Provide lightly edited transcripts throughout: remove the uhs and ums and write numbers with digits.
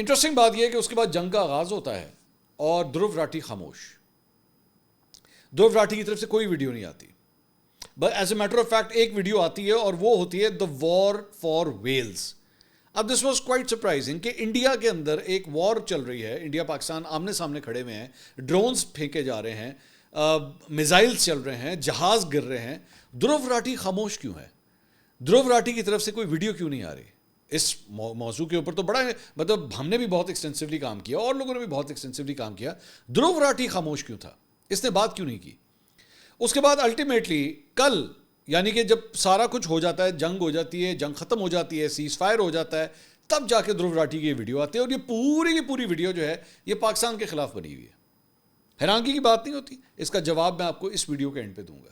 Interesting بات یہ ہے کہ اس کے بعد جنگ کا آغاز ہوتا ہے اور دھرو راٹھی خاموش. دھرو راٹھی کی طرف سے کوئی ویڈیو نہیں آتی. But as a matter of fact ایک ویڈیو آتی ہے اور وہ ہوتی ہے دا وار فار ویلز. اب دس واز کوائٹ سرپرائزنگ کہ انڈیا کے اندر ایک وار چل رہی ہے, انڈیا پاکستان آمنے سامنے کھڑے ہوئے ہیں, ڈرونز پھینکے جا رہے ہیں, میزائلز چل رہے ہیں, جہاز گر رہے ہیں, دھرو راٹھی خاموش کیوں ہے؟ دھرو راٹھی کی طرف سے کوئی ویڈیو کیوں نہیں آ رہی؟ اس موضوع کے اوپر تو بڑا مطلب ہم نے بھی بہت ایکسٹینسولی کام کیا اور لوگوں نے بھی بہت ایکسٹینسولی کام کیا. دھرو راٹھی خاموش کیوں تھا؟ اس نے بات کیوں نہیں کی؟ اس کے بعد الٹیمیٹلی کل یعنی کہ جب سارا کچھ ہو جاتا ہے, جنگ ہو جاتی ہے, جنگ ختم ہو جاتی ہے, سیز فائر ہو جاتا ہے, تب جا کے دھرو راٹھی کی یہ ویڈیو آتی ہے اور یہ پوری کی پوری ویڈیو جو ہے یہ پاکستان کے خلاف بنی ہوئی ہے. حیرانگی کی بات نہیں ہوتی. اس کا جواب میں آپ کو اس ویڈیو کے اینڈ پہ دوں گا.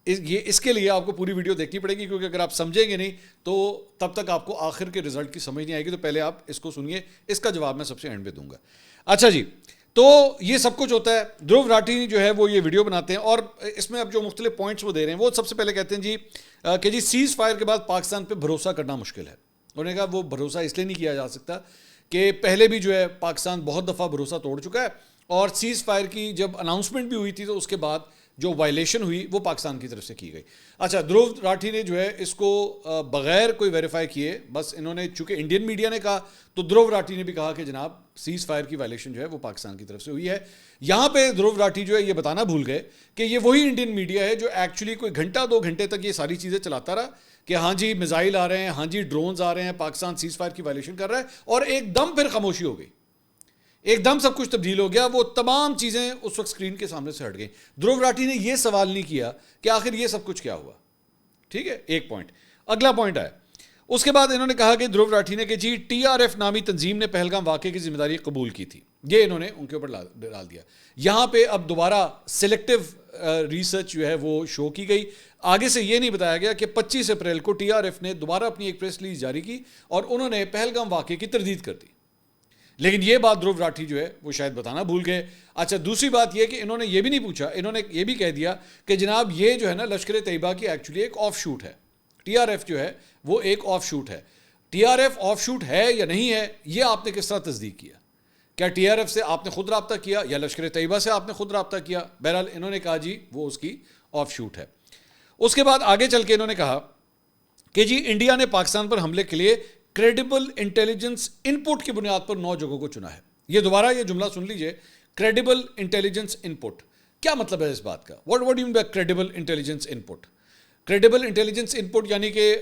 اس کے لیے آپ کو پوری ویڈیو دیکھنی پڑے گی, کیونکہ اگر آپ سمجھیں گے نہیں تو تب تک آپ کو آخر کے رزلٹ کی سمجھ نہیں آئے گی. تو پہلے آپ اس کو سنیے, اس کا جواب میں سب سے اینڈ پہ دوں گا. اچھا جی, تو یہ سب کچھ ہوتا ہے. دھرو راٹھی جو ہے وہ یہ ویڈیو بناتے ہیں اور اس میں اب جو مختلف پوائنٹس وہ دے رہے ہیں, وہ سب سے پہلے کہتے ہیں جی کہ جی سیز فائر کے بعد پاکستان پہ بھروسہ کرنا مشکل ہے. انہوں نے کہا وہ بھروسہ اس لیے نہیں کیا جا سکتا کہ پہلے بھی جو ہے پاکستان بہت دفعہ بھروسہ توڑ چکا ہے, اور سیز فائر کی جب اناؤنسمنٹ بھی ہوئی تھی تو اس کے بعد جو وائلیشن ہوئی وہ پاکستان کی طرف سے کی گئی. اچھا, دھرو راٹھی نے جو ہے اس کو بغیر کوئی ویریفائی کیے, بس انہوں نے چونکہ انڈین میڈیا نے کہا تو دھرو راٹھی نے بھی کہا کہ جناب سیز فائر کی وائلیشن جو ہے وہ پاکستان کی طرف سے ہوئی ہے. یہاں پہ دھرو راٹھی جو ہے یہ بتانا بھول گئے کہ یہ وہی انڈین میڈیا ہے جو ایکچولی کوئی گھنٹہ 2 گھنٹے تک یہ ساری چیزیں چلاتا رہا کہ ہاں جی میزائل آ رہے ہیں, ہاں جی ڈرونز آ رہے ہیں, پاکستان سیز فائر کی وائلیشن کر رہا ہے, اور ایک دم پھر خاموشی ہو گئی, ایک دم سب کچھ تبدیل ہو گیا. وہ تمام چیزیں اس وقت اسکرین کے سامنے سے ہٹ گئیں. دھرو راٹھی نے یہ سوال نہیں کیا کہ آخر یہ سب کچھ کیا ہوا. ٹھیک ہے, ایک پوائنٹ. اگلا پوائنٹ آیا اس کے بعد انہوں نے کہا کہ دھرو راٹھی نے کہ جی ٹی آر ایف نامی تنظیم نے پہلگام واقعے کی ذمہ داری قبول کی تھی. یہ انہوں نے ان کے اوپر ڈال دیا. یہاں پہ اب دوبارہ سلیکٹیو ریسرچ جو ہے وہ شو کی گئی. آگے سے یہ نہیں بتایا گیا کہ 25 اپریل کو ٹی آر ایف نے دوبارہ اپنی ایک پریس ریلیز جاری کی اور انہوں نے پہلگام واقعے کی تردید کر دی. لیکن یہ بات دھرو راٹھی جو ہے وہ شاید بتانا بھول گئے. اچھا, دوسری بات یہ کہ انہوں نے یہ بھی نہیں پوچھا, انہوں نے یہ بھی کہہ دیا کہ جناب یہ جو ہے نا لشکر طیبہ کی ایکچولی ایک آف شوٹ ہے. ٹی آر ایف جو ہے وہ ایک آف شوٹ ہے. T R F offshoot ہے یا نہیں ہے یہ آپ نے کس طرح تصدیق کیا؟ کیا ٹی آر ایف سے آپ نے خود رابطہ کیا یا لشکر طیبہ سے آپ نے خود رابطہ کیا؟ بہرحال انہوں نے کہا جی وہ اس کی آف شوٹ ہے. اس کے بعد آگے چل کے انہوں نے کہا کہ جی انڈیا نے پاکستان پر حملے کے لیے کریڈیبل انٹیلیجنس ان پٹ کی بنیاد پر 9 جگہوں کو چنا ہے. یہ دوبارہ یہ جملہ سن لیجئے, کریڈیبل انٹیلیجنس ان پٹ. کیا مطلب ہے اس بات کا؟ What do you mean by credible intelligence input? Credible intelligence input یعنی کہ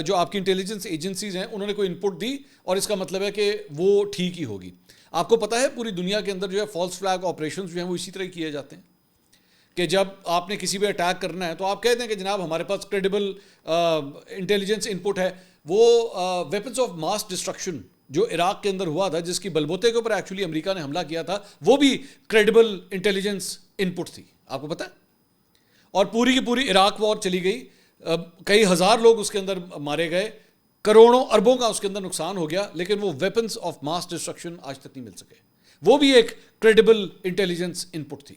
جو آپ کی انٹیلیجنس ایجنسیز ہیں انہوں نے کوئی ان پٹ دی اور اس کا مطلب ہے کہ وہ ٹھیک ہی ہوگی. آپ کو پتہ ہے پوری دنیا کے اندر جو ہے فالس فلیگ آپریشنز جو ہیں وہ اسی طرح کیے جاتے ہیں کہ جب آپ نے کسی پہ اٹیک کرنا ہے تو آپ کہتے ہیں کہ جناب ہمارے پاس کریڈیبل انٹیلیجنس ان پٹ ہے. وہ ویپنس آف ماس ڈسٹرکشن جو عراق کے اندر ہوا تھا, جس کی بلبوتے کے اوپر ایکچولی امریکہ نے حملہ کیا تھا, وہ بھی کریڈیبل انٹیلیجنس ان پٹ تھی. آپ کو پتہ ہے؟ اور پوری کی پوری عراق وار چلی گئی, کئی ہزار لوگ اس کے اندر مارے گئے, کروڑوں اربوں کا اس کے اندر نقصان ہو گیا, لیکن وہ ویپنس آف ماس ڈسٹرکشن آج تک نہیں مل سکے. وہ بھی ایک کریڈیبل انٹیلیجنس ان پٹ تھی.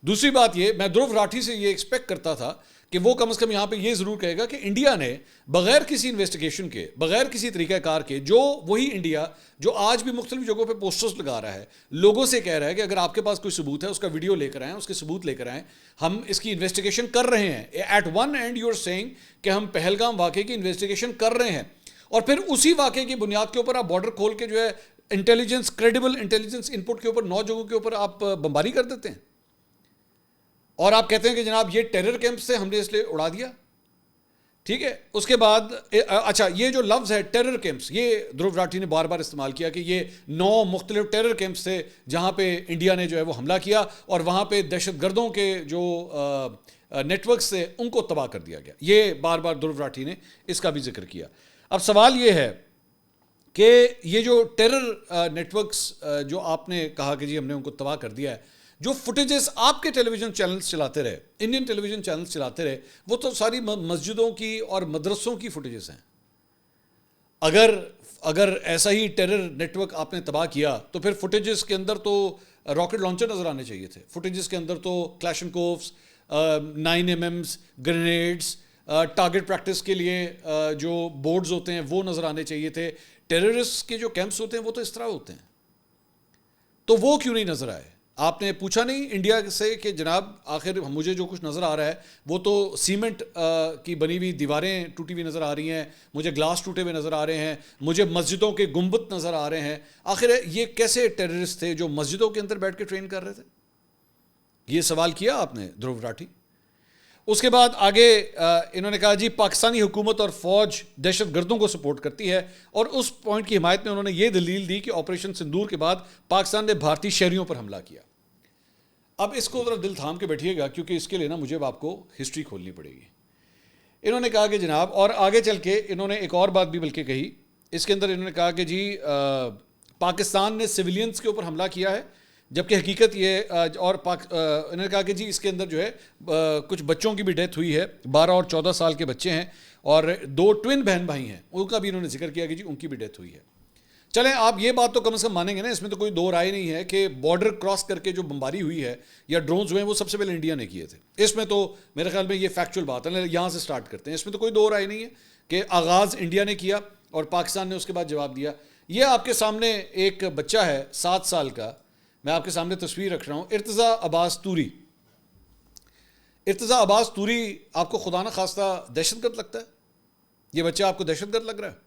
دوسری بات یہ, میں دھرو راٹھی سے یہ ایکسپیکٹ کرتا تھا کہ وہ کم از کم یہاں پہ یہ ضرور کہے گا کہ انڈیا نے بغیر کسی انویسٹیگیشن کے, بغیر کسی طریقہ کار کے, جو وہی انڈیا جو آج بھی مختلف جگہوں پہ پوسٹرز لگا رہا ہے, لوگوں سے کہہ رہا ہے کہ اگر آپ کے پاس کوئی ثبوت ہے اس کا ویڈیو لے کر آئیں, اس کے ثبوت لے کر آئیں, ہم اس کی انویسٹیگیشن کر رہے ہیں. At one end you are seeing کہ ہم پہلگام واقعے کی انویسٹیگیشن کر رہے ہیں, اور پھر اسی واقعے کی بنیاد کے اوپر آپ بارڈر کھول کے جو ہے انٹیلیجنس, کریڈیبل انٹیلیجنس ان پٹ کے اوپر 9 جگہوں کے اوپر آپ بمباری کر دیتے ہیں, اور آپ کہتے ہیں کہ جناب یہ ٹیرر کیمپ سے ہم نے اس لیے اڑا دیا. ٹھیک ہے. اس کے بعد اچھا, یہ جو لفظ ہے ٹیرر کیمپس, یہ دھرو راٹھی نے بار بار استعمال کیا کہ یہ 9 مختلف ٹیرر کیمپس تھے جہاں پہ انڈیا نے جو ہے وہ حملہ کیا, اور وہاں پہ دہشت گردوں کے جو نیٹ ورکس تھے ان کو تباہ کر دیا گیا. یہ بار بار دھرو راٹھی نے اس کا بھی ذکر کیا. اب سوال یہ ہے کہ یہ جو ٹیرر نیٹ ورکس جو آپ نے کہا کہ جی ہم نے ان کو تباہ کر دیا ہے, جو فوٹیجز آپ کے ٹیلی ویژن چینلز چلاتے رہے, انڈین ٹیلی ویژن چینلز چلاتے رہے, وہ تو ساری مسجدوں کی اور مدرسوں کی فوٹیجز ہیں. اگر ایسا ہی ٹیرر نیٹ ورک آپ نے تباہ کیا تو پھر فوٹیجز کے اندر تو راکٹ لانچر نظر آنے چاہیے تھے, فوٹیجز کے اندر تو کلیشنکوفز, 9mm گرینیڈز, ٹارگٹ پریکٹس کے لیے جو بورڈز ہوتے ہیں وہ نظر آنے چاہیے تھے, ٹیررسٹ کے جو کیمپس ہوتے ہیں وہ تو اس طرح ہوتے ہیں, تو وہ کیوں نہیں نظر آئے؟ آپ نے پوچھا نہیں انڈیا سے کہ جناب آخر مجھے جو کچھ نظر آ رہا ہے وہ تو سیمنٹ کی بنی ہوئی دیواریں ٹوٹی ہوئی نظر آ رہی ہیں, مجھے گلاس ٹوٹے ہوئے نظر آ رہے ہیں, مجھے مسجدوں کے گنبد نظر آ رہے ہیں. آخر یہ کیسے ٹیررسٹ تھے جو مسجدوں کے اندر بیٹھ کے ٹرین کر رہے تھے؟ یہ سوال کیا آپ نے دھرو راٹھی. اس کے بعد آگے انہوں نے کہا جی پاکستانی حکومت اور فوج دہشت گردوں کو سپورٹ کرتی ہے, اور اس پوائنٹ کی حمایت میں انہوں نے یہ دلیل دی کہ آپریشن سندور کے بعد پاکستان نے بھارتی شہریوں پر حملہ کیا. اب اس کو ذرا دل تھام کے بیٹھیے گا کیونکہ اس کے لیے نا مجھے آپ کو ہسٹری کھولنی پڑے گی. انہوں نے کہا کہ جناب, اور آگے چل کے انہوں نے ایک اور بات بھی بلکہ کہی اس کے اندر, انہوں نے کہا کہ جی پاکستان نے سویلینز کے اوپر حملہ کیا ہے, جبکہ حقیقت یہ اور انہوں نے کہا کہ جی اس کے اندر جو ہے کچھ بچوں کی بھی ڈیتھ ہوئی ہے, 12 اور 14 سال کے بچے ہیں, اور 2 ٹوین بہن بھائی ہیں, ان کا بھی انہوں نے ذکر کیا کہ جی ان کی بھی ڈیتھ ہوئی ہے. چلیں آپ یہ بات تو کم از کم مانیں گے نا, اس میں تو کوئی دو رائے نہیں ہے کہ بارڈر کراس کر کے جو بمباری ہوئی ہے یا ڈرونز ہوئے ہیں وہ سب سے پہلے انڈیا نے کیے تھے. اس میں تو میرے خیال میں یہ فیکچوئل بات ہے, یہاں سے سٹارٹ کرتے ہیں. اس میں تو کوئی دو رائے نہیں ہے کہ آغاز انڈیا نے کیا اور پاکستان نے اس کے بعد جواب دیا. یہ آپ کے سامنے ایک بچہ ہے 7 سال کا, میں آپ کے سامنے تصویر رکھ رہا ہوں, ارتضیٰ عباس توری. ارتضیٰ عباس توری آپ کو خدا نہ خواستہ دہشت گرد لگتا ہے؟ یہ بچہ آپ کو دہشت گرد لگ رہا ہے؟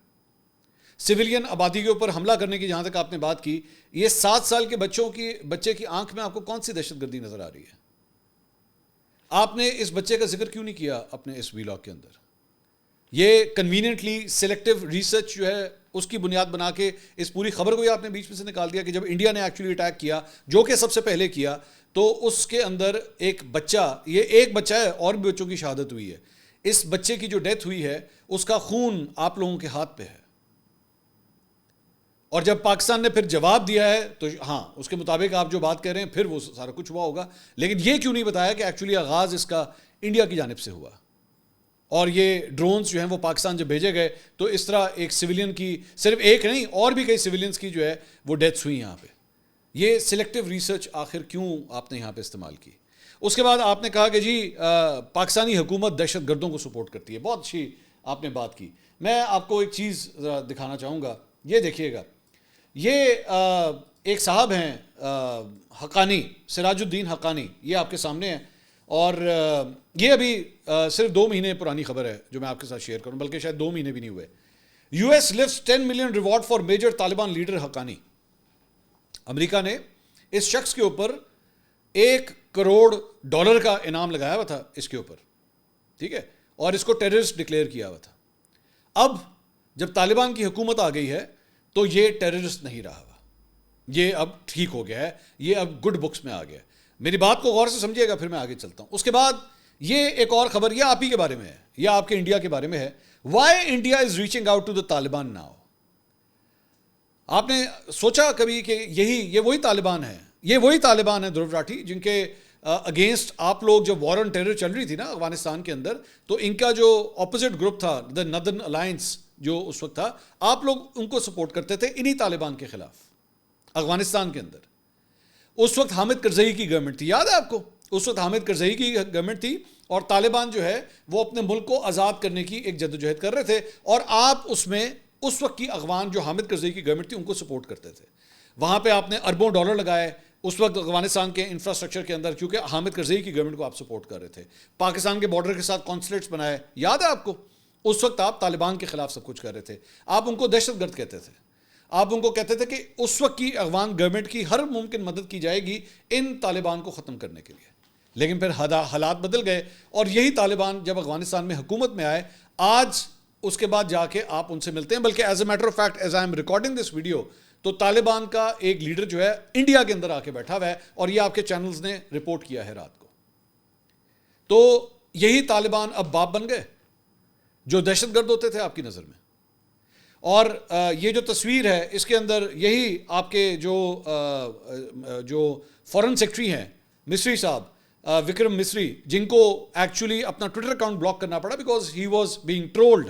سویلین آبادی کے اوپر حملہ کرنے کی جہاں تک آپ نے بات کی, یہ 7 سال کے بچے کی آنکھ میں آپ کو کون سی دہشت گردی نظر آ رہی ہے؟ آپ نے اس بچے کا ذکر کیوں نہیں کیا اپنے اس ویلاگ کے اندر؟ یہ کنوینئنٹلی سلیکٹیو ریسرچ جو ہے اس کی بنیاد بنا کے اس پوری خبر کو ہی آپ نے بیچ میں سے نکال دیا کہ جب انڈیا نے ایکچولی اٹیک کیا, جو کہ سب سے پہلے کیا, تو اس کے اندر ایک بچہ, یہ ایک بچہ ہے اور بھی بچوں کی شہادت ہوئی ہے, اس بچے کی جو ڈیتھ ہوئی ہے اس کا خون آپ لوگوں کے ہاتھ پہ ہے. اور جب پاکستان نے پھر جواب دیا ہے تو ہاں اس کے مطابق آپ جو بات کہہ رہے ہیں پھر وہ سارا کچھ ہوا ہوگا, لیکن یہ کیوں نہیں بتایا کہ ایکچولی آغاز اس کا انڈیا کی جانب سے ہوا, اور یہ ڈرونز جو ہیں وہ پاکستان جب بھیجے گئے تو اس طرح ایک سویلین کی, صرف ایک نہیں اور بھی کئی سویلینز کی جو ہے وہ ڈیتھس ہوئی یہاں پہ. یہ سلیکٹیو ریسرچ آخر کیوں آپ نے یہاں پہ استعمال کی؟ اس کے بعد آپ نے کہا کہ جی پاکستانی حکومت دہشت گردوں کو سپورٹ کرتی ہے. بہت اچھی آپ نے بات کی. میں آپ کو ایک چیز دکھانا چاہوں گا, یہ دیکھیے گا, یہ ایک صاحب ہیں حقانی, سراج الدین حقانی, یہ آپ کے سامنے ہیں, اور یہ ابھی صرف 2 مہینے پرانی خبر ہے جو میں آپ کے ساتھ شیئر کروں, بلکہ شاید 2 مہینے بھی نہیں ہوئے. US lifts 10 million reward for major Taliban leader Haqqani. امریکہ نے اس شخص کے اوپر $1 کروڑ کا انعام لگایا ہوا تھا اس کے اوپر, ٹھیک ہے, اور اس کو ٹیررسٹ ڈکلیئر کیا ہوا تھا. اب جب طالبان کی حکومت آ گئی ہے تو یہ ٹیررسٹ نہیں رہا ہوا, یہ اب ٹھیک ہو گیا ہے, یہ اب گڈ بکس میں آ گیا. میری بات کو غور سے سمجھیے گا, پھر میں آگے چلتا ہوں. اس کے بعد یہ ایک اور خبر, یہ آپ ہی کے بارے میں ہے, یہ آپ کے انڈیا کے بارے میں ہے. Why India is reaching out to the Taliban now. آپ نے سوچا کبھی کہ یہ وہی طالبان ہیں, یہ وہی طالبان ہیں دھرو راٹھی جن کے اگینسٹ آپ لوگ جب وار آن ٹیرر چل رہی تھی نا افغانستان کے اندر, تو ان کا جو اپوزٹ گروپ تھا دا نردرن الائنس جو اس وقت تھا, آپ لوگ ان کو سپورٹ کرتے تھے انہی طالبان کے خلاف افغانستان کے اندر. اس وقت حامد کرزئی کی گورنمنٹ تھی, یاد ہے آپ کو, اس وقت حامد کرزئی کی گورنمنٹ تھی, اور طالبان جو ہے وہ اپنے ملک کو آزاد کرنے کی ایک جدوجہد کر رہے تھے, اور آپ اس میں اس وقت کی افغان جو حامد کرزئی کی گورنمنٹ تھی ان کو سپورٹ کرتے تھے. وہاں پہ آپ نے اربوں ڈالر لگائے اس وقت افغانستان کے انفراسٹرکچر کے اندر, کیونکہ حامد کرزئی کی گورنمنٹ کو آپ سپورٹ کر رہے تھے. پاکستان کے بارڈر کے ساتھ کانسولیٹس بنائے, یاد ہے آپ کو, اس وقت آپ طالبان کے خلاف سب کچھ کر رہے تھے. آپ ان کو دہشت گرد کہتے تھے, آپ ان کو کہتے تھے کہ اس وقت کی افغان گورنمنٹ کی ہر ممکن مدد کی جائے گی ان طالبان کو ختم کرنے کے لیے. لیکن پھر حالات بدل گئے, اور یہی طالبان جب افغانستان میں حکومت میں آئے, آج اس کے بعد جا کے آپ ان سے ملتے ہیں. بلکہ as a matter of fact, as I am recording this video, تو طالبان کا ایک لیڈر جو ہے انڈیا کے اندر آ کے بیٹھا ہوا ہے, اور یہ آپ کے چینلز نے رپورٹ کیا ہے رات کو. تو یہی طالبان اب باپ بن گئے جو دہشت گرد ہوتے تھے آپ کی نظر میں. اور یہ جو تصویر ہے اس کے اندر یہی آپ کے جو فورن سیکرٹری ہیں مصری صاحب, وکرم مصری, جن کو ایکچولی اپنا ٹویٹر اکاؤنٹ بلاک کرنا پڑا بیکاز ہی واز بینگ ٹرولڈ,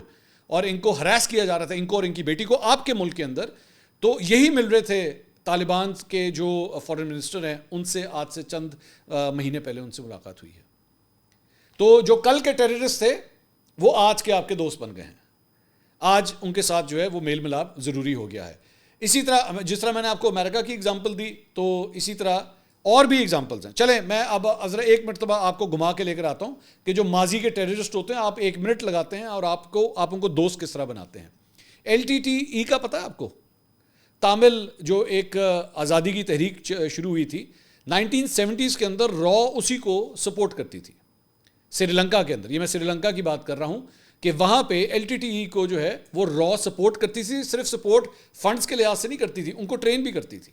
اور ان کو ہراس کیا جا رہا تھا, ان کو اور ان کی بیٹی کو, آپ کے ملک کے اندر. تو یہی مل رہے تھے طالبان کے جو فورن منسٹر ہیں, ان سے آج سے چند مہینے پہلے ان سے ملاقات ہوئی ہے. تو جو کل کے ٹیررسٹ تھے وہ آج کے آپ کے دوست بن گئے ہیں. آج ان کے ساتھ جو ہے وہ میل ملاپ ضروری ہو گیا ہے. اسی طرح جس طرح میں نے آپ کو امریکہ کی اگزامپل دی, تو اسی طرح اور بھی اگزامپلز ہیں. چلیں میں اب ذرا ایک مرتبہ آپ کو گھما کے لے کر آتا ہوں کہ جو ماضی کے ٹیررسٹ ہوتے ہیں, آپ 1 منٹ لگاتے ہیں اور آپ ان کو دوست کس طرح بناتے ہیں. LTTE کا پتہ ہے آپ کو؟ تامل جو ایک آزادی کی تحریک شروع ہوئی تھی 1970s کے اندر, را اسی کو سپورٹ کرتی تھی سری لنکا کے اندر. یہ میں سری لنکا کی بات کر رہا ہوں کہ وہاں پہ LTTE کو جو ہے وہ را سپورٹ کرتی تھی. صرف سپورٹ فنڈز کے لحاظ سے نہیں کرتی تھی, ان کو ٹرین بھی کرتی تھی.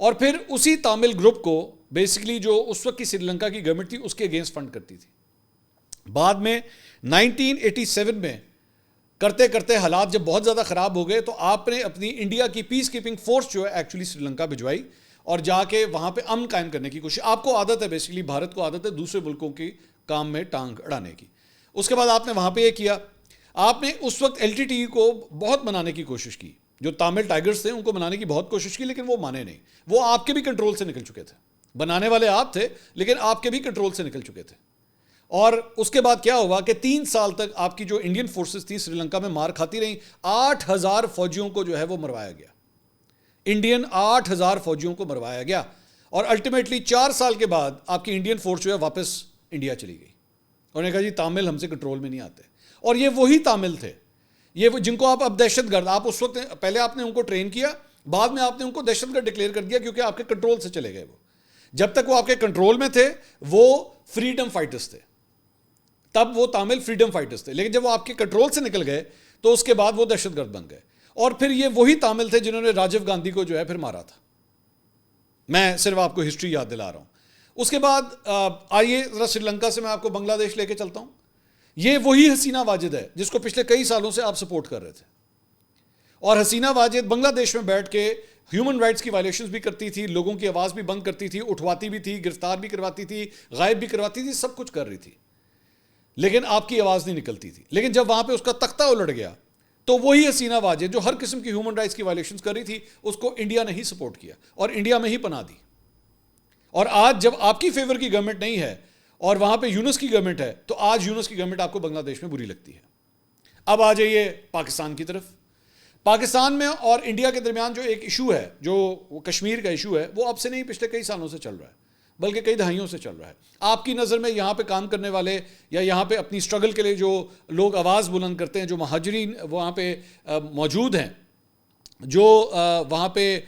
اور پھر اسی تامل گروپ کو بیسکلی جو اس وقت کی سری لنکا کی گورنمنٹ تھی اس کے اگینسٹ فنڈ کرتی تھی. بعد میں 1987 میں کرتے کرتے حالات جب بہت زیادہ خراب ہو گئے تو آپ نے اپنی انڈیا کی پیس کیپنگ فورس جو ہے ایکچولی سری لنکا بھجوائی اور جا کے وہاں پہ امن قائم کرنے کی کوشش. آپ کو عادت ہے بیسکلی, بھارت کو عادت ہے دوسرے ملکوں کی کام میں ٹانگ اڑانے کی. اس کے بعد آپ نے وہاں پہ یہ کیا, آپ نے اس وقت LTTE کو بہت منانے کی کوشش کی, جو تامل ٹائیگرز تھے ان کو منانے کی بہت کوشش کی, لیکن وہ مانے نہیں. وہ آپ کے بھی کنٹرول سے نکل چکے تھے, بنانے والے آپ تھے لیکن آپ کے بھی کنٹرول سے نکل چکے تھے. اور اس کے بعد کیا ہوا کہ 3 سال تک آپ کی جو انڈین فورسز تھیں سری لنکا میں مار کھاتی رہیں. 8000 فوجیوں کو جو ہے وہ مروایا گیا, انڈین 8000 فوجیوں کو مروایا گیا. اور الٹیمیٹلی 4 سال کے بعد آپ کی انڈین فورس جو ہے واپس انڈیا چلی گئی. انہوں نے کہا جی تامل ہم سے کنٹرول میں نہیں آتے. اور یہ وہی تامل تھے, یہ جن کو آپ اب دہشت گرد, آپ اس وقت پہلے آپ نے ان کو ٹرین کیا, بعد میں آپ نے ان کو دہشت گرد ڈکلیئر کر دیا کیونکہ آپ کے کنٹرول سے چلے گئے. وہ جب تک وہ آپ کے کنٹرول میں تھے وہ فریڈم فائٹرز تھے, تب وہ تامل فریڈم فائٹرز تھے. لیکن جب وہ آپ کے کنٹرول سے نکل گئے تو اس کے بعد وہ دہشت گرد بن گئے. اور پھر یہ وہی تامل تھے جنہوں نے راجیو گاندھی کو جو ہے پھر مارا تھا. میں صرف آپ کو ہسٹری یاد دلا رہا ہوں. اس کے بعد آئیے ذرا سری لنکا سے میں آپ کو بنگلہ دیش لے کے چلتا ہوں. یہ وہی حسینہ واجد ہے جس کو پچھلے کئی سالوں سے آپ سپورٹ کر رہے تھے. اور حسینہ واجد بنگلہ دیش میں بیٹھ کے ہیومن رائٹس کی وائلیشنز بھی کرتی تھی, لوگوں کی آواز بھی بند کرتی تھی, اٹھواتی بھی تھی, گرفتار بھی کرواتی تھی, غائب بھی کرواتی تھی, سب کچھ کر رہی تھی, لیکن آپ کی آواز نہیں نکلتی تھی. لیکن جب وہاں پہ اس کا تختہ الٹ گیا تو وہی حسینہ واجد جو ہر قسم کی ہیومن رائٹس کی وائلیشنز کر رہی تھی اس کو انڈیا نے ہی سپورٹ کیا اور انڈیا میں ہی پناہ دی. اور آج جب آپ کی فیور کی گورنمنٹ نہیں ہے اور وہاں پہ یونس کی گورنمنٹ ہے تو آج یونس کی گورنمنٹ آپ کو بنگلہ دیش میں بری لگتی ہے. اب آ جائیے پاکستان کی طرف. پاکستان میں اور انڈیا کے درمیان جو ایک ایشو ہے, جو کشمیر کا ایشو ہے, وہ اب سے نہیں پچھلے کئی سالوں سے چل رہا ہے, بلکہ کئی دہائیوں سے چل رہا ہے. آپ کی نظر میں یہاں پہ کام کرنے والے یا یہاں پہ اپنی سٹرگل کے لیے جو لوگ آواز بلند کرتے ہیں, جو مہاجرین وہاں پہ موجود ہیں, جو وہاں پہ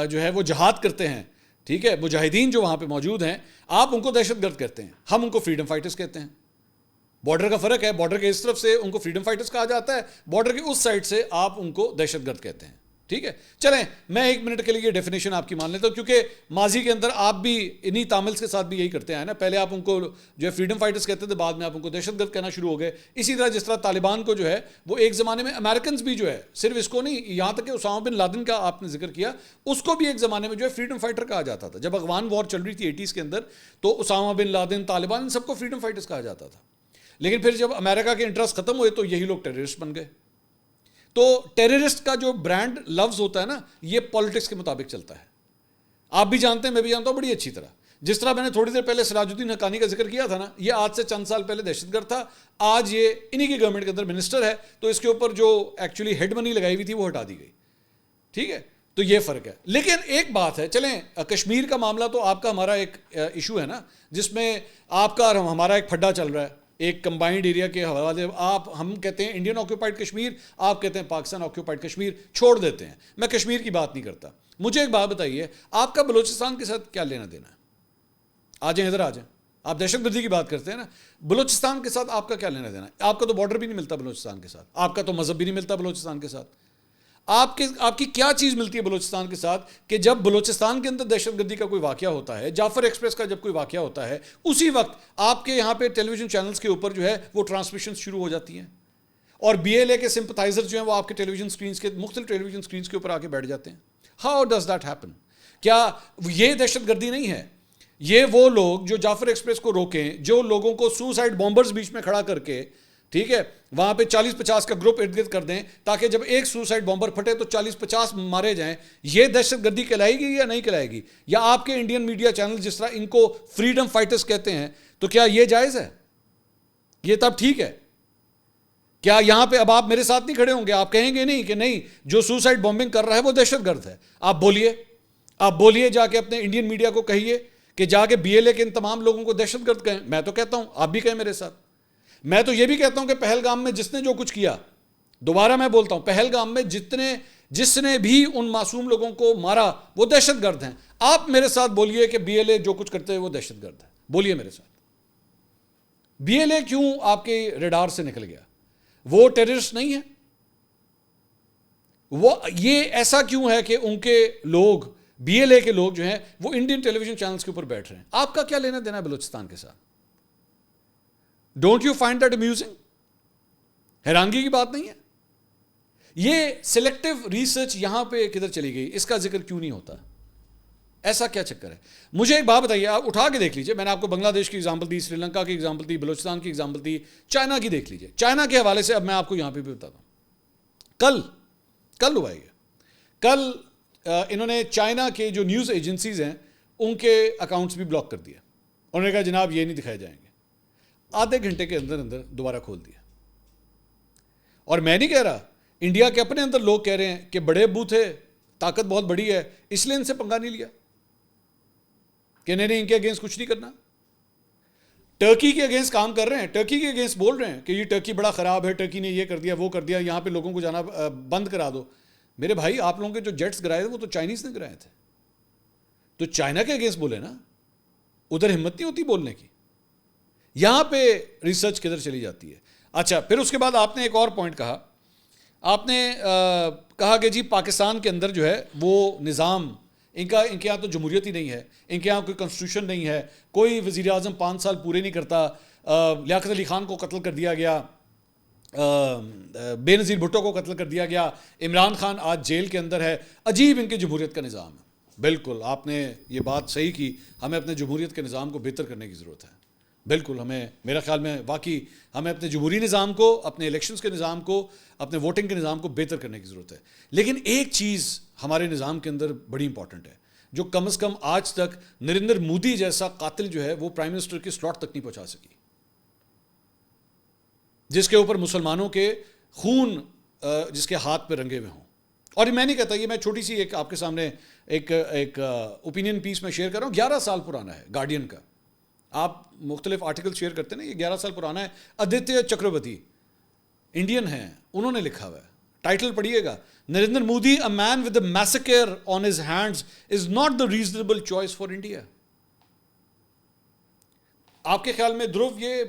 جو ہے وہ جہاد کرتے ہیں, ٹھیک ہے, مجاہدین جو وہاں پہ موجود ہیں, آپ ان کو دہشت گرد کہتے ہیں, ہم ان کو فریڈم فائٹرز کہتے ہیں. بارڈر کا فرق ہے, بارڈر کے اس طرف سے ان کو فریڈم فائٹرز کہا جاتا ہے, بارڈر کے اس سائڈ سے آپ ان کو دہشت گرد کہتے ہیں. ٹھیک ہے, چلیں میں 1 منٹ کے لیے یہ ڈیفینیشن آپ کی مان لیتا ہوں, کیونکہ ماضی کے اندر آپ بھی انہی تاملز کے ساتھ بھی یہی کرتے ہیں نا. پہلے آپ ان کو جو ہے فریڈم فائٹرز کہتے تھے, بعد میں آپ ان کو دہشت گرد کہنا شروع ہو گئے. اسی طرح جس طرح طالبان کو جو ہے وہ ایک زمانے میں امریکنز بھی جو ہے, صرف اس کو نہیں, یہاں تک کہ اسامہ بن لادن کا آپ نے ذکر کیا, اس کو بھی ایک زمانے میں جو ہے فریڈم فائٹر کہا جاتا تھا. جب افغان وار چل رہی تھی 80s کے اندر تو اسامہ بن لادن, طالبان, ان سب کو فریڈم فائٹرز کہا جاتا تھا. لیکن پھر جب امریکہ کے انٹرسٹ ختم ہوئے تو یہی لوگ ٹیررسٹ بن گئے. تو ٹیررسٹ کا جو برانڈ لفظ ہوتا ہے نا, یہ پالیٹکس کے مطابق چلتا ہے. آپ بھی جانتے ہیں, میں بھی جانتا ہوں بڑی اچھی طرح. جس طرح میں نے تھوڑی دیر پہلے سراج الدین حقانی کا ذکر کیا تھا نا, یہ آج سے چند سال پہلے دہشت گرد تھا, آج یہ انہی کی گورنمنٹ کے اندر منسٹر ہے, تو اس کے اوپر جو ایکچولی ہیڈ منی لگائی ہوئی تھی وہ ہٹا دی گئی. ٹھیک ہے, تو یہ فرق ہے. لیکن ایک بات ہے, چلیں کشمیر کا معاملہ تو آپ کا ہمارا ایک ایشو ہے نا, جس میں آپ کا ہمارا ایک پھڈا چل رہا ہے ایک کمبائنڈ ایریا کے حوالے. ہم کہتے ہیں انڈین آکوپائڈ کشمیر, آپ کہتے ہیں پاکستان آکوپائڈ کشمیر, چھوڑ دیتے ہیں. میں کشمیر کی بات نہیں کرتا. مجھے ایک بات بتائیے, آپ کا بلوچستان کے ساتھ کیا لینا دینا ہے؟ آ جائیں ادھر آ جائیں. آپ دہشت گردی کی بات کرتے ہیں نا, بلوچستان کے ساتھ آپ کا کیا لینا دینا ہے؟ آپ کا تو بارڈر بھی نہیں ملتا بلوچستان کے ساتھ, آپ کا تو مذہب بھی نہیں ملتا بلوچستان کے ساتھ. آپ کی کیا چیز ملتی ہے بلوچستان کے ساتھ کہ جب بلوچستان کے اندر دہشت گردی کا کوئی واقعہ ہوتا ہے, جعفر ایکسپریس کا جب کوئی واقعہ ہوتا ہے, اسی وقت آپ کے یہاں پہ ٹیلی ویژن چینلز کے اوپر جو ہے وہ ٹرانسمیشن شروع ہو جاتی ہیں, اور BLA کے سمپتھائزر جو ہیں وہ آپ کے ٹیلی ویژن سکرینز کے مختلف ٹیلی ویژن سکرینز کے اوپر آ کے بیٹھ جاتے ہیں. How does that happen? کیا یہ دہشت گردی نہیں ہے؟ یہ وہ لوگ جو جعفر ایکسپریس کو روکیں, جو لوگوں کو سوسائڈ بامبرز بیچ میں کھڑا کر کے, ٹھیک ہے, وہاں پہ 40-50 کا گروپ ارد گرد کر دیں تاکہ جب ایک سوسائڈ بامبر پھٹے تو 40-50 مارے جائیں, یہ دہشت گردی کہلائے گی یا نہیں کہلائے گی؟ یا آپ کے انڈین میڈیا چینل جس طرح ان کو فریڈم فائٹرز کہتے ہیں, تو کیا یہ جائز ہے؟ یہ تب ٹھیک ہے کیا یہاں پہ اب آپ میرے ساتھ نہیں کھڑے ہوں گے؟ آپ کہیں گے نہیں کہ نہیں جو سوسائڈ بومبنگ کر رہا ہے وہ دہشت گرد ہے؟ آپ بولیے جا کے اپنے انڈین میڈیا کو کہیے کہ جا کے بی ایل اے کے ان تمام لوگوں کو دہشت گرد کہیں. میں تو کہتا ہوں آپ بھی کہیں میرے ساتھ. میں تو یہ بھی کہتا ہوں کہ پہلگام میں جس نے جو کچھ کیا, دوبارہ میں بولتا ہوں, پہلگام میں جس نے بھی ان معصوم لوگوں کو مارا وہ دہشت گرد ہیں. آپ میرے ساتھ بولیے کہ بی ایل اے جو کچھ کرتے ہیں وہ دہشت گرد ہے. بولیے میرے ساتھ, بی ایل اے کیوں آپ کے ریڈار سے نکل گیا؟ وہ ٹیررسٹ نہیں ہے؟ وہ یہ ایسا کیوں ہے کہ ان کے لوگ, بی ایل اے کے لوگ جو ہیں وہ انڈین ٹیلی ویژن چینلز کے اوپر بیٹھ رہے ہیں؟ آپ کا کیا لینا دینا ہے بلوچستان کے ساتھ؟ Don't you find that amusing? حیرانگی کی بات نہیں ہے؟ یہ سلیکٹو ریسرچ یہاں پہ کدھر چلی گئی؟ اس کا ذکر کیوں نہیں ہوتا؟ ایسا کیا چکر ہے؟ مجھے ایک بات بتائیے, آپ اٹھا کے دیکھ لیجئے. میں نے آپ کو بنگلہ دیش کی ایگزامپل دی, سری لنکا کی ایگزامپل دی, بلوچستان کی ایگزامپل دی, چائنا کی دیکھ لیجئے. چائنا کے حوالے سے اب میں آپ کو یہاں پہ بھی بتاتا ہوں. کل ہوا یہ, کل انہوں نے چائنا کے جو نیوز ایجنسیز ہیں ان کے اکاؤنٹس بھی بلاک کر دیا. انہوں نے کہا جناب یہ نہیں دکھائے جائیں گے. آدھے گھنٹے کے اندر دوبارہ کھول دیا. اور میں نہیں کہہ رہا, انڈیا کے اپنے اندر لوگ کہہ رہے ہیں کہ بڑے ابو تھے, طاقت بہت بڑی ہے, اس لیے ان سے پنگا نہیں لیا کہ نہیں ان کے اگینسٹ کچھ نہیں کرنا. ٹرکی کے اگینسٹ کام کر رہے ہیں, ٹرکی کے اگینسٹ بول رہے ہیں کہ یہ ٹرکی بڑا خراب ہے, ٹرکی نے یہ کر دیا وہ کر دیا, یہاں پہ لوگوں کو جانا بند کرا دو. میرے بھائی آپ لوگوں کے جو جیٹس گرائے تھے وہ تو چائنیز نے گرائے تھے, تو چائنا کے اگینسٹ بولے نا, ادھر ہمت نہیں ہوتی بولنے کی. یہاں پہ ریسرچ کدھر چلی جاتی ہے. اچھا, پھر اس کے بعد آپ نے ایک اور پوائنٹ کہا. آپ نے کہا کہ جی پاکستان کے اندر جو ہے وہ نظام, ان کے یہاں تو جمہوریت ہی نہیں ہے, ان کے یہاں کوئی کنسٹیٹیوشن نہیں ہے, کوئی وزیر اعظم 5 سال پورے نہیں کرتا, لیاقت علی خان کو قتل کر دیا گیا, بے نظیر بھٹو کو قتل کر دیا گیا, عمران خان آج جیل کے اندر ہے. عجیب ان کے جمہوریت کا نظام ہے. بالکل آپ نے یہ بات صحیح کی, ہمیں اپنے جمہوریت کے نظام کو بہتر کرنے کی ضرورت ہے. بالکل ہمیں, میرا خیال میں واقعی ہمیں اپنے جمہوری نظام کو, اپنے الیکشنز کے نظام کو, اپنے ووٹنگ کے نظام کو بہتر کرنے کی ضرورت ہے. لیکن ایک چیز ہمارے نظام کے اندر بڑی امپورٹنٹ ہے, جو کم از کم آج تک نریندر مودی جیسا قاتل جو ہے وہ پرائم منسٹر کی سلاٹ تک نہیں پہنچا سکی, جس کے اوپر مسلمانوں کے خون جس کے ہاتھ پہ رنگے ہوئے ہوں. اور میں نہیں کہتا, یہ میں چھوٹی سی ایک آپ کے سامنے ایک اوپینین پیس میں شیئر کر رہا ہوں, 11 سال پرانا ہے, گارڈین کا. آپ مختلف آرٹیکل شیئر کرتے ہیں نا, یہ 11 سال پرانا ہے. آدتیہ چکرورتی انڈین ہیں, انہوں نے لکھا ہوا ہے, ٹائٹل پڑھیے گا, Narendra Modi a man with a massacre on his hands is not the reasonable choice for India. آپ کے خیال میں دھرو یہ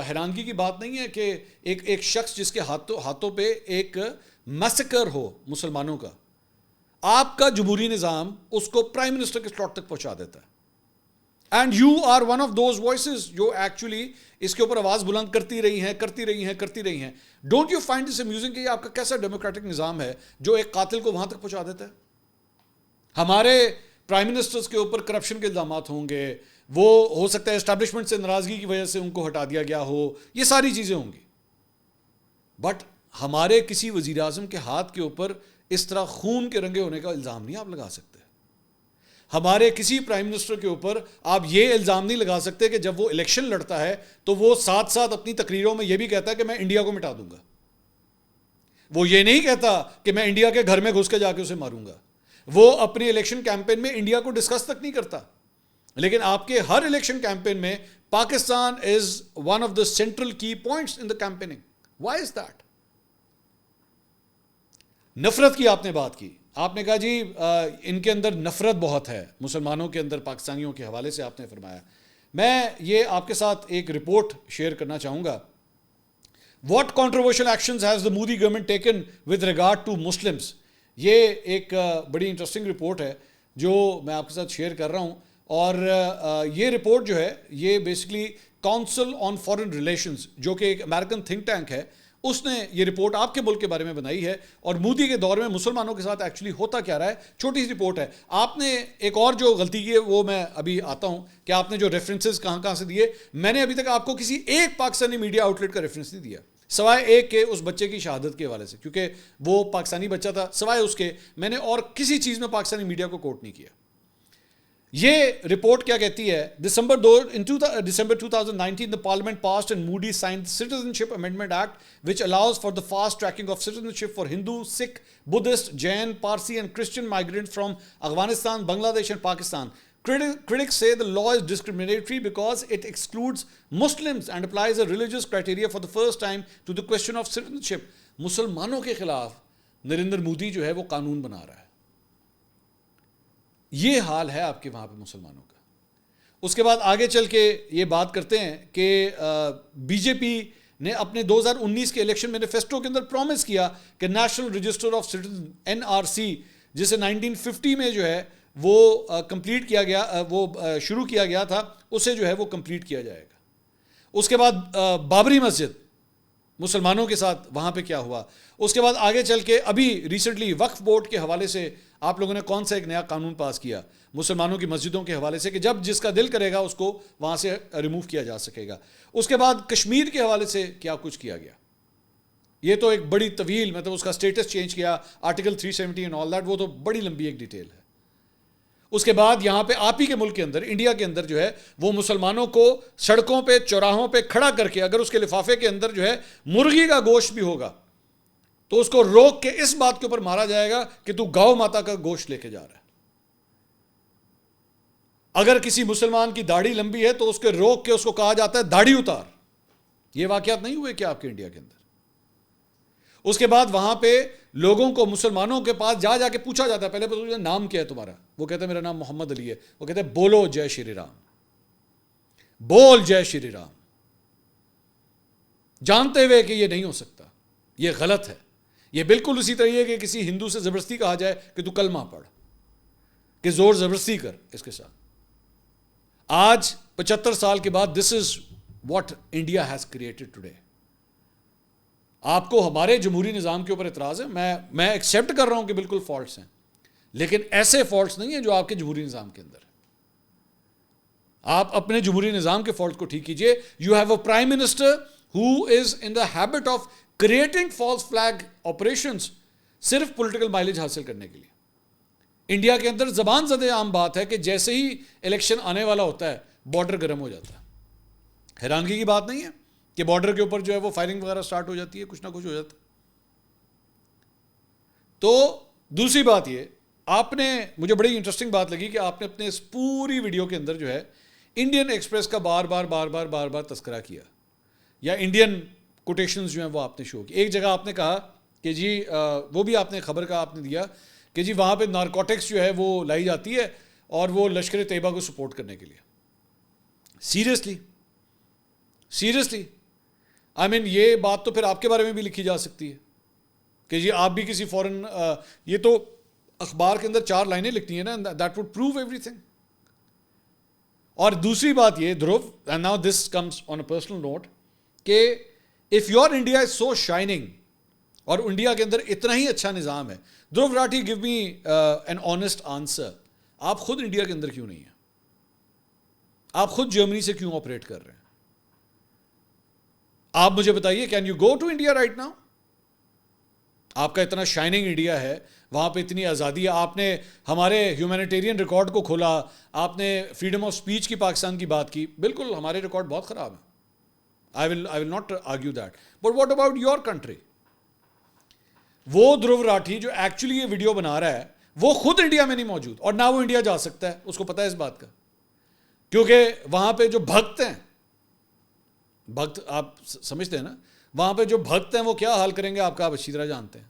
حیرانگی کی بات نہیں ہے کہ ایک شخص جس کے ہاتھوں پہ ایک میسیکر ہو مسلمانوں کا, آپ کا جمہوری نظام اس کو پرائم منسٹر کے سلاٹ تک پہنچا دیتا ہے, and you are one of those voices جو ایکچولی اس کے اوپر آواز بلند کرتی رہی ہیں. Don't you find this amusing کہ یہ آپ کا کیسا ڈیموکریٹک نظام ہے جو ایک قاتل کو وہاں تک پہنچا دیتا ہے؟ ہمارے پرائم منسٹرز کے اوپر کرپشن کے الزامات ہوں گے, وہ ہو سکتا ہے اسٹیبلشمنٹ سے ناراضگی کی وجہ سے ان کو ہٹا دیا گیا ہو, یہ ساری چیزیں ہوں گی, بٹ ہمارے کسی وزیر اعظم کے ہاتھ کے اوپر اس طرح خون کے رنگے ہونے کا الزام نہیں آپ لگا سکتے. ہمارے کسی پرائم منسٹر کے اوپر آپ یہ الزام نہیں لگا سکتے کہ جب وہ الیکشن لڑتا ہے تو وہ ساتھ ساتھ اپنی تقریروں میں یہ بھی کہتا ہے کہ میں انڈیا کو مٹا دوں گا. وہ یہ نہیں کہتا کہ میں انڈیا کے گھر میں گھس کے جا کے اسے ماروں گا. وہ اپنی الیکشن کیمپین میں انڈیا کو ڈسکس تک نہیں کرتا. لیکن آپ کے ہر الیکشن کیمپین میں Pakistan is one of the central key points in the campaigning. Why is that? نفرت کی آپ نے بات کی, آپ نے کہا جی ان کے اندر نفرت بہت ہے مسلمانوں کے اندر, پاکستانیوں کے حوالے سے آپ نے فرمایا. میں یہ آپ کے ساتھ ایک رپورٹ شیئر کرنا چاہوں گا. What controversial actions has the Modi government taken with regard to Muslims. یہ ایک بڑی انٹرسٹنگ رپورٹ ہے جو میں آپ کے ساتھ شیئر کر رہا ہوں. اور یہ رپورٹ جو ہے یہ basically council on foreign relations جو کہ ایک امریکن تھنک ٹینک ہے, اس نے یہ رپورٹ آپ کے ملک کے بارے میں بنائی ہے اور مودی کے دور میں مسلمانوں کے ساتھ ایکچولی ہوتا کیا رہا ہے. چھوٹی سی رپورٹ ہے. آپ نے ایک اور جو غلطی کی ہے وہ میں ابھی آتا ہوں کہ آپ نے جو ریفرنسز کہاں سے دیے, میں نے ابھی تک آپ کو کسی ایک پاکستانی میڈیا آؤٹ لیٹ کا ریفرنس نہیں دیا سوائے ایک کے اس بچے کی شہادت کے حوالے سے, کیونکہ وہ پاکستانی بچہ تھا. سوائے اس کے میں نے اور کسی چیز میں پاکستانی میڈیا کو کوٹ نہیں کیا. یہ رپورٹ کیا کہتی ہے؟ December 2019 the parliament passed and Modi signed the Citizenship Amendment Act which allows for the fast tracking of citizenship for Hindu, Sikh, Buddhist, Jain, Parsi and Christian migrants from Afghanistan, Bangladesh and Pakistan. Critics say the law is discriminatory because it excludes Muslims and applies a religious criteria for the first time to the question of citizenship. مسلمانوں کے خلاف نریندر مودی جو ہے وہ قانون بنا رہا ہے. یہ حال ہے آپ کے وہاں پہ مسلمانوں کا. اس کے بعد آگے چل کے یہ بات کرتے ہیں کہ بی جے پی نے اپنے 2019 کے الیکشن مینیفیسٹو کے اندر پرومس کیا کہ national register of citizen NRC جسے 1950 میں جو ہے وہ کمپلیٹ کیا گیا، وہ شروع کیا گیا تھا، اسے جو ہے وہ کمپلیٹ کیا جائے گا. اس کے بعد بابری مسجد مسلمانوں کے ساتھ وہاں پہ کیا ہوا. اس کے بعد آگے چل کے ابھی ریسنٹلی وقف بورڈ کے حوالے سے آپ لوگوں نے کون سا ایک نیا قانون پاس کیا مسلمانوں کی مسجدوں کے حوالے سے کہ جب جس کا دل کرے گا اس کو وہاں سے ریموو کیا جا سکے گا. اس کے بعد کشمیر کے حوالے سے کیا کچھ کیا گیا، یہ تو ایک بڑی طویل، مطلب اس کا سٹیٹس چینج کیا، آرٹیکل 370 اینڈ آل دیٹ، وہ تو بڑی لمبی ایک ڈیٹیل ہے. اس کے بعد یہاں پہ آپ ہی کے ملک کے اندر، انڈیا کے اندر جو ہے وہ مسلمانوں کو سڑکوں پہ چوراہوں پہ کھڑا کر کے اگر اس کے لفافے کے اندر جو ہے مرغی کا گوشت بھی ہوگا تو اس کو روک کے اس بات کے اوپر مارا جائے گا کہ تو گاؤ ماتا کا گوشت لے کے جا رہا ہے. اگر کسی مسلمان کی داڑھی لمبی ہے تو اس کے روک کے اس کو کہا جاتا ہے داڑھی اتار. یہ واقعات نہیں ہوئے کیا آپ کے انڈیا کے اندر؟ اس کے بعد وہاں پہ لوگوں کو، مسلمانوں کے پاس جا کے پوچھا جاتا ہے، پہلے پوچھا نام کیا ہے تمہارا، وہ کہتا ہے میرا نام محمد علی ہے. وہ کہتے ہیں بولو جے شری رام، بول جے شری رام، جانتے ہوئے کہ یہ نہیں ہو سکتا، یہ غلط ہے. یہ بالکل اسی طریقے کہ کسی ہندو سے زبردستی کہا جائے کہ تو کلمہ پڑھ، کہ زور زبردستی کر اس کے ساتھ. آج 75 سال کے بعد this is what India has created today. آپ کو ہمارے جمہوری نظام کے اوپر اعتراض ہے، میں ایکسیپٹ کر رہا ہوں کہ بالکل فالٹس ہیں، لیکن ایسے فالٹس نہیں ہیں جو آپ کے جمہوری نظام کے اندر ہے. آپ اپنے جمہوری نظام کے فالٹ کو ٹھیک کیجئے. You have a prime minister who is in the habit of creating false flag operations صرف پولیٹیکل مائلیج حاصل کرنے کے لیے. انڈیا کے اندر زبان زدہ عام بات ہے کہ جیسے ہی الیکشن آنے والا ہوتا ہے بارڈر گرم ہو جاتا ہے. حیرانگی کی بات نہیں ہے کہ بارڈر کے اوپر جو ہے وہ فائرنگ وغیرہ سٹارٹ ہو جاتی ہے، کچھ نہ کچھ ہو جاتا ہے. تو دوسری بات یہ، آپ نے، مجھے بڑی انٹرسٹنگ بات لگی کہ آپ نے اپنے اس پوری ویڈیو کے اندر جو ہے انڈین ایکسپریس کا بار بار تذکرہ کیا، یا انڈین کوٹیشنز جو ہیں وہ آپ نے شو کی. ایک جگہ آپ نے کہا کہ جی وہ بھی آپ نے خبر کا آپ نے دیا کہ جی وہاں پہ نارکوٹکس جو ہے وہ لائی جاتی ہے اور وہ لشکر طیبہ کو سپورٹ کرنے کے لیے. سیریسلی آئی مین یہ بات تو پھر آپ کے بارے میں بھی لکھی جا سکتی ہے کہ جی آپ بھی کسی فورن، یہ تو اخبار کے اندر 4 لائنیں لکھتی ہیں نا، that would prove everything. اور دوسری بات یہ Dhruv, and now this comes on a personal note, کہ if your India is so shining اور انڈیا کے اندر اتنا ہی اچھا نظام ہے، Dhruv Rathee give me an honest answer, آپ خود انڈیا کے اندر کیوں نہیں ہیں؟ آپ خود جرمنی سے کیوں آپریٹ کر رہے ہیں؟ آپ مجھے بتائیے، can you go to India right now? آپ کا اتنا شائننگ انڈیا ہے، وہاں پہ اتنی آزادی ہے، آپ نے ہمارے ہیومینیٹیرین ریکارڈ کو کھولا، آپ نے فریڈم آف سپیچ کی پاکستان کی بات کی. بالکل ہمارے ریکارڈ بہت خراب ہیں، I will not argue that. But what about your country? وہ دھرو راٹھی جو ایکچولی یہ ویڈیو بنا رہا ہے وہ خود انڈیا میں نہیں موجود، اور نہ وہ انڈیا جا سکتا ہے، اس کو پتہ ہے اس بات کا، کیونکہ وہاں پہ جو بھکت ہیں، بھکت آپ سمجھتے ہیں نا، وہاں پہ جو بھکت ہیں وہ کیا حال کریں گے آپ کا، آپ اچھی طرح جانتے ہیں.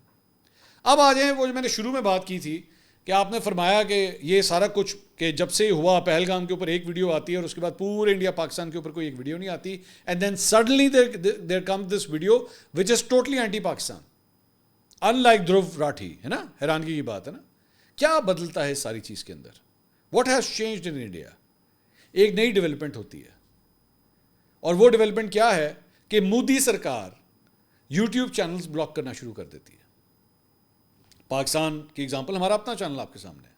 اب آ جائیں وہ جو میں نے شروع میں بات کی تھی کہ آپ نے فرمایا کہ یہ سارا کچھ کہ جب سے ہوا پہلگام کے اوپر ایک ویڈیو آتی ہے اور اس کے بعد پورے انڈیا پاکستان کے اوپر کوئی ایک ویڈیو نہیں آتی، and then suddenly there come this video which is totally anti Pakistan, unlike Dhruv Rathee, ہے نا. حیرانگی کی بات ہے نا. کیا بدلتا ہے اس ساری چیز کے اندر؟ What has changed in India? ایک نئی ڈیولپمنٹ ہوتی ہے، اور وہ ڈیولپمنٹ کیا ہے کہ مودی سرکار یوٹیوب چینلز بلاک کرنا شروع کر دیتی ہے. پاکستان کی اگزامپل، ہمارا اپنا چینل آپ کے سامنے ہے.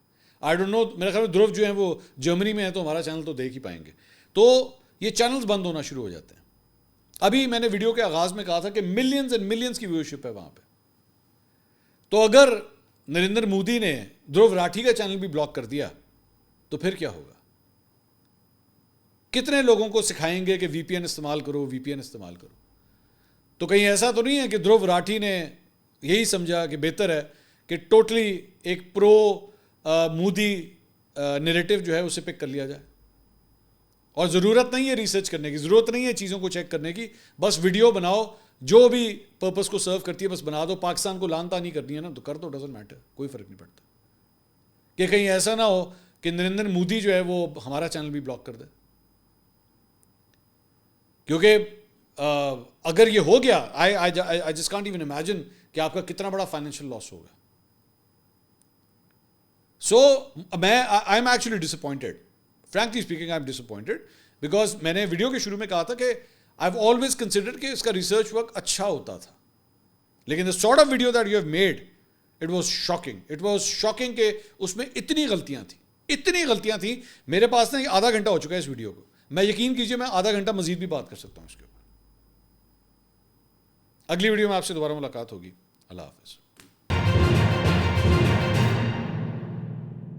آئی ڈونٹ نو، میرے خیال میں دھرو جو ہیں وہ جرمنی میں ہیں تو ہمارا چینل تو دیکھ ہی پائیں گے. تو یہ چینلز بند ہونا شروع ہو جاتے ہیں. ابھی میں نے ویڈیو کے آغاز میں کہا تھا کہ ملینز اینڈ ملینز کی ویورشپ ہے وہاں پہ. تو اگر نریندر مودی نے دھرو راٹھی کا چینل بھی بلاک کر دیا تو پھر کیا ہوگا؟ کتنے لوگوں کو سکھائیں گے کہ وی پی این استعمال کرو، وی پی این استعمال کرو؟ تو کہیں ایسا تو نہیں ہے کہ دھرو راٹھی نے یہی سمجھا کہ بہتر ہے کہ ٹوٹلی ایک پرو مودی نیریٹو جو ہے اسے پک کر لیا جائے، اور ضرورت نہیں ہے ریسرچ کرنے کی، ضرورت نہیں ہے چیزوں کو چیک کرنے کی، بس ویڈیو بناؤ جو بھی پرپس کو سرو کرتی ہے بس بنا دو، پاکستان کو لان تانی کرنی ہے نا تو کر دو، ڈزنٹ میٹر، کوئی فرق نہیں پڑتا. کہ کہیں ایسا نہ ہو کہ نریندر مودی جو ہے وہ ہمارا چینل بھی بلاک کر دے، کیونکہ اگر یہ ہو گیا I just can't even imagine کہ آپ کا کتنا بڑا فائنینشیل لاس ہوگا. سو I am actually disappointed, frankly speaking I am disappointed, because میں نے ویڈیو کے شروع میں کہا تھا کہ I've always considered کہ اس کا ریسرچ ورک اچھا ہوتا تھا، لیکن the sort of video that you have made, it was shocking کہ اس میں اتنی غلطیاں تھیں. میرے پاس نا آدھا گھنٹہ ہو چکا ہے اس ویڈیو کو، میں یقین کیجئے میں آدھا گھنٹہ مزید بھی بات کر سکتا ہوں اس کے اوپر. اگلی ویڈیو میں آپ سے دوبارہ ملاقات ہوگی. اللہ حافظ.